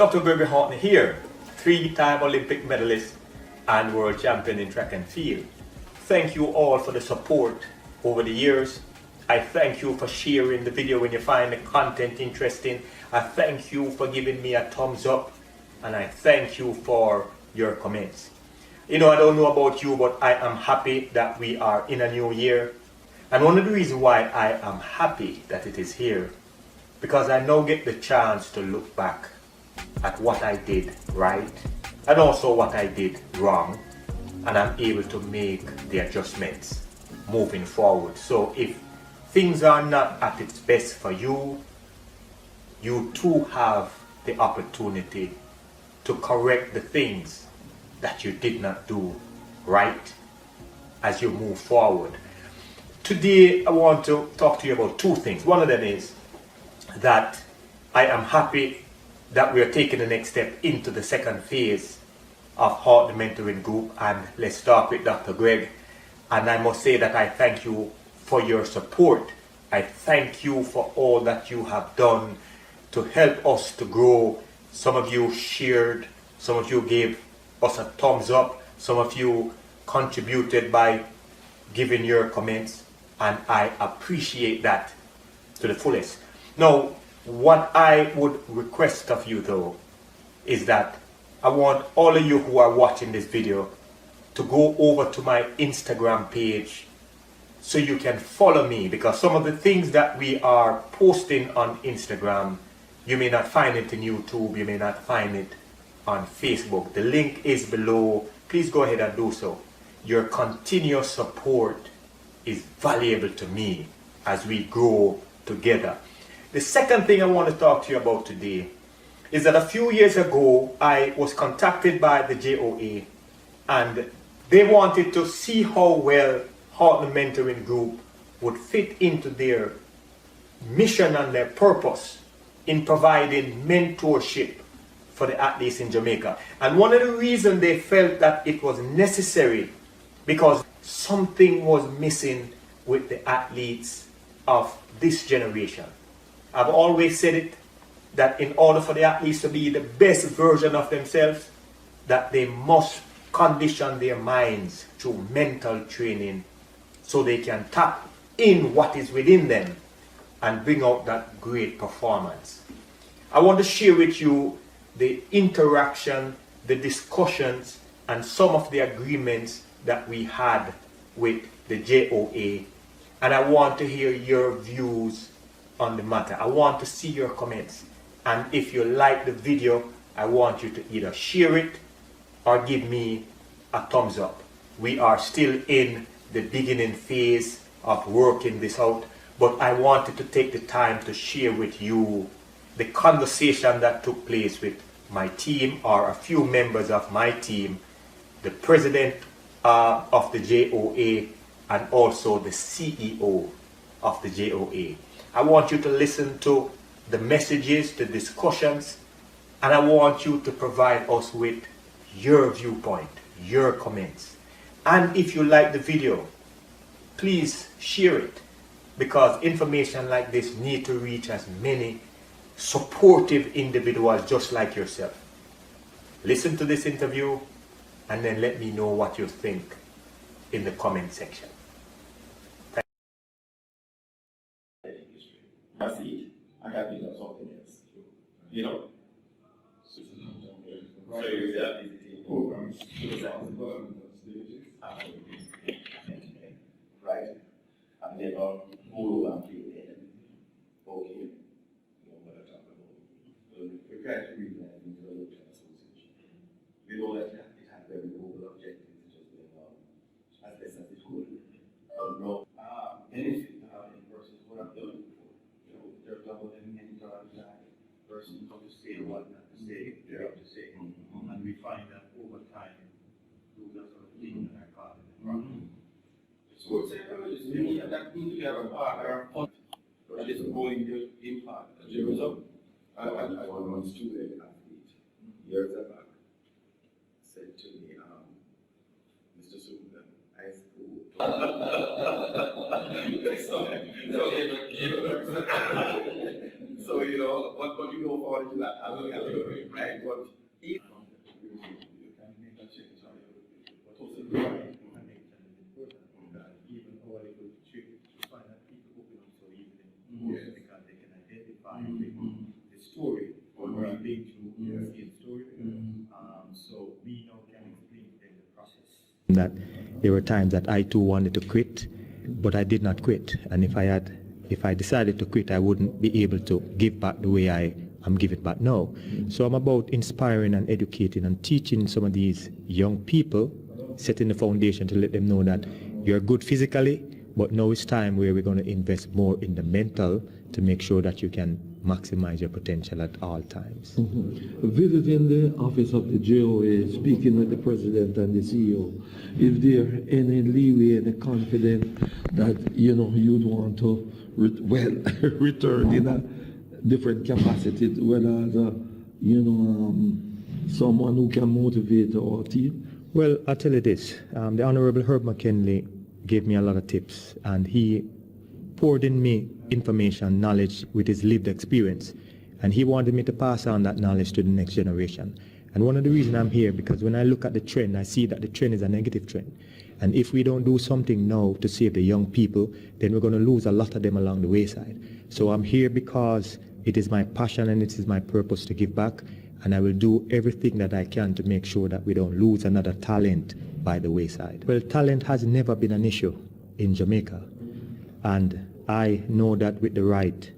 Dr. Gregory Haughton here, three-time Olympic medalist and world champion in track and field. Thank you all for the support over the years. I thank you for sharing the video when you find the content interesting. I thank you for giving me a thumbs up, and I thank you for your comments. You know, I don't know about you, but I am happy that we are in a new year. And one of the reasons why I am happy that it is here, because I now get the chance to look back at what I did right and also what I did wrong, and I'm able to make the adjustments moving forward. So if things are not at its best for you, you too have the opportunity to correct the things that you did not do right as you move forward. Today I want to talk to you about two things. One of them is that I am happy that we are taking the next step into the second phase of Haughton Mentoring Group, and let's start with Dr. Greg. And I must say that I thank you for your support. I thank you for all that you have done to help us to grow. Some of you shared, some of you gave us a thumbs up, some of you contributed by giving your comments, and I appreciate that to the fullest. Now, what I would request of you though is that I want all of you who are watching this video to go over to my Instagram page so you can follow me, because some of the things that we are posting on Instagram, you may not find it in YouTube, you may not find it on Facebook. The link is below. Please go ahead and do so. Your continuous support is valuable to me as we grow together. The second thing I want to talk to you about today is that a few years ago I was contacted by the JOA, and they wanted to see how well Haughton Mentoring Group would fit into their mission and their purpose in providing mentorship for the athletes in Jamaica. And one of the reasons they felt that it was necessary, because something was missing with the athletes of this generation. I've always said it, that in order for the athletes to be the best version of themselves, that they must condition their minds through mental training so they can tap in what is within them and bring out that great performance. I want to share with you the interaction, the discussions, and some of the agreements that we had with the JOA, and I want to hear your views on the matter. I want to see your comments, and if you like the video, I want you to either share it or give me a thumbs up. We are still in the beginning phase of working this out, but I wanted to take the time to share with you the conversation that took place with my team, or a few members of my team, the president of the JOA, and also the CEO of the JOA. I want you to listen to the messages, the discussions, and I want you to provide us with your viewpoint, your comments. And if you like the video, please share it, because information like this need to reach as many supportive individuals just like yourself. Listen to this interview and then let me know what you think in the comment section. I see. I have to do something else. You know? So you got programs. Right? And then follow and play them. Okay. You know what I'm talking about. We try to read that into the Olympian Association. We know that it has very noble objectives, just being as best as it could. No. Anything versus what I'm doing. They're double in that person from the state, what not to say, to say. And we find that over time, those are sort of things that are caught in the problem. Sports psychologists, that means we have a partner, but it's going to impact. As a result, I was one student athlete years back said to me, Mr. Susan, high school. So, but you go forward to that, right? But if the story, what we've been through, the story. So we now can explain to them the process. That there were times that I too wanted to quit, but I did not quit. And if I decided to quit, I wouldn't be able to give back the way I'm giving back now. So I'm about inspiring and educating and teaching some of these young people, setting the foundation to let them know that you're good physically, but now it's time where we're going to invest more in the mental to make sure that you can maximize your potential at all times. Visiting the office of the JOA, speaking with the president and the CEO, is there any leeway, any confidence that you'd want to return in a different capacity, whether as someone who can motivate our team? Well, I'll tell you this. The Honorable Herb McKinley gave me a lot of tips, and he poured in me information, knowledge with his lived experience, and he wanted me to pass on that knowledge to the next generation. And one of the reasons I'm here, because when I look at the trend, I see that the trend is a negative trend. And if we don't do something now to save the young people, then we're going to lose a lot of them along the wayside. So I'm here because it is my passion and it is my purpose to give back, and I will do everything that I can to make sure that we don't lose another talent by the wayside. Well, talent has never been an issue in Jamaica, and I know that with the right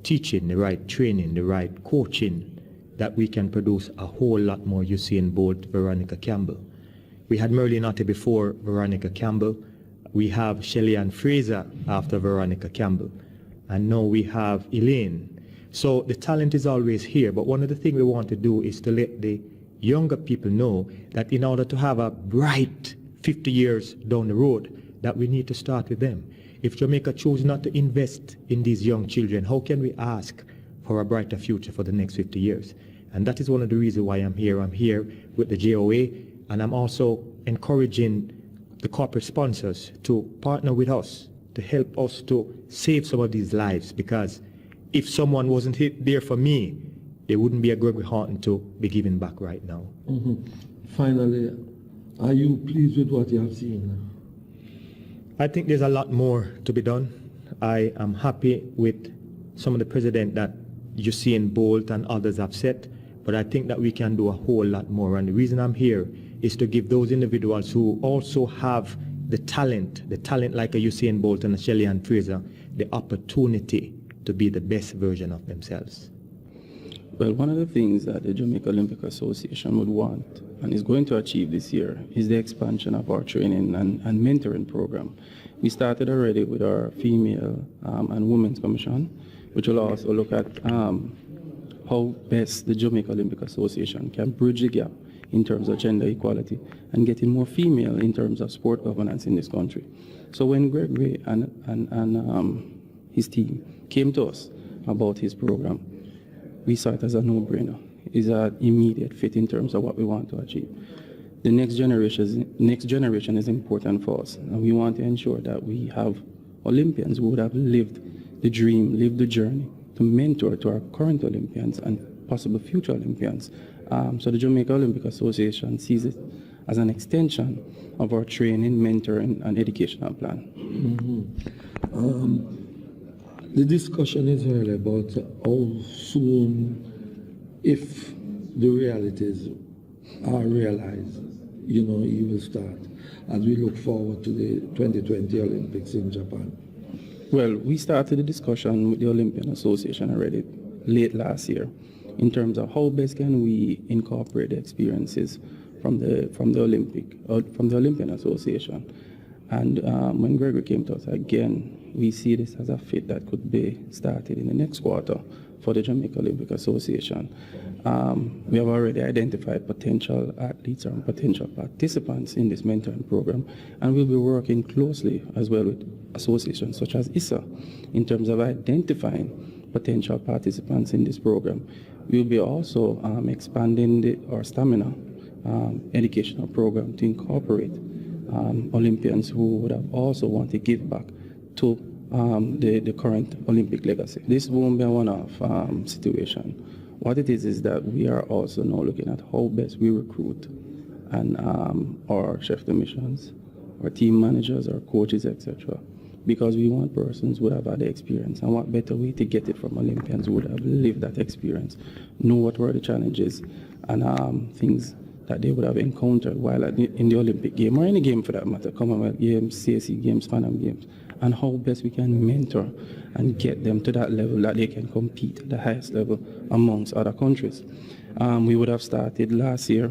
teaching, the right training, the right coaching, that we can produce a whole lot more Usain Bolt, Veronica Campbell. We had Merlin Otte before Veronica Campbell. We have Shelley Ann Fraser after Veronica Campbell. And now we have Elaine. So the talent is always here, but one of the things we want to do is to let the younger people know that in order to have a bright 50 years down the road, that we need to start with them. If Jamaica chooses not to invest in these young children, how can we ask for a brighter future for the next 50 years? And that is one of the reasons why I'm here. I'm here with the JOA, and I'm also encouraging the corporate sponsors to partner with us to help us to save some of these lives, because if someone wasn't there for me, there wouldn't be a Gregory Haughton to be giving back right now. Finally, are you pleased with what you have seen now? I think there's a lot more to be done. I am happy with some of the precedent that Usain Bolt and others have set, but I think that we can do a whole lot more. And the reason I'm here is to give those individuals who also have the talent like a Usain Bolt and a Shelley Ann Fraser, the opportunity to be the best version of themselves. Well, one of the things that the Jamaican Olympics Association would want and is going to achieve this year is the expansion of our training and mentoring program. We started already with our female and women's commission, which will also look at how best the Jamaican Olympics Association can bridge the gap in terms of gender equality and getting more female in terms of sport governance in this country. So when Gregory and his team came to us about his program, we saw it as a no-brainer. It's an immediate fit in terms of what we want to achieve. The next generation is important for us, and we want to ensure that we have Olympians who would have lived the dream, lived the journey to mentor to our current Olympians and possible future Olympians. So the Jamaican Olympics Association sees it as an extension of our training, mentoring, and educational plan. The discussion is really about how soon, if the realities are realized, you will start as we look forward to the 2020 Olympics in Japan. Well, we started the discussion with the Olympian Association already late last year in terms of how best can we incorporate the experiences from the Olympian Association. And when Gregory came to us again, we see this as a fit that could be started in the next quarter for the Jamaican Olympics Association. We have already identified potential athletes and potential participants in this mentoring program, and we'll be working closely as well with associations such as ISA in terms of identifying potential participants in this program. We'll be also expanding our stamina educational program to incorporate Olympians who would have also want to give back to the current Olympic legacy. This won't be a one-off situation. What it is that we are also now looking at how best we recruit and our chef de missions, our team managers, our coaches, etc. Because we want persons who have had the experience, and what better way to get it from Olympians who would have lived that experience, know what were the challenges and things that they would have encountered while in the Olympic game, or any game for that matter, Commonwealth Games, CSE Games, Pan Am Games, and how best we can mentor and get them to that level that they can compete at the highest level amongst other countries. We would have started last year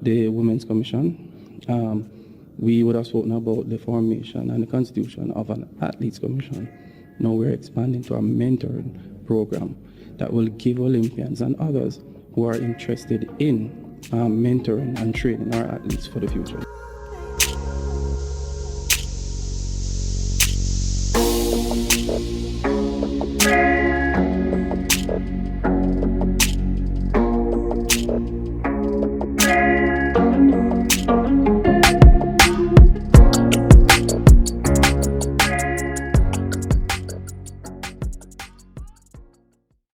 the Women's Commission. We would have spoken about the formation and the constitution of an Athletes Commission. Now we're expanding to a mentoring program that will give Olympians and others who are interested in mentoring and training our athletes for the future.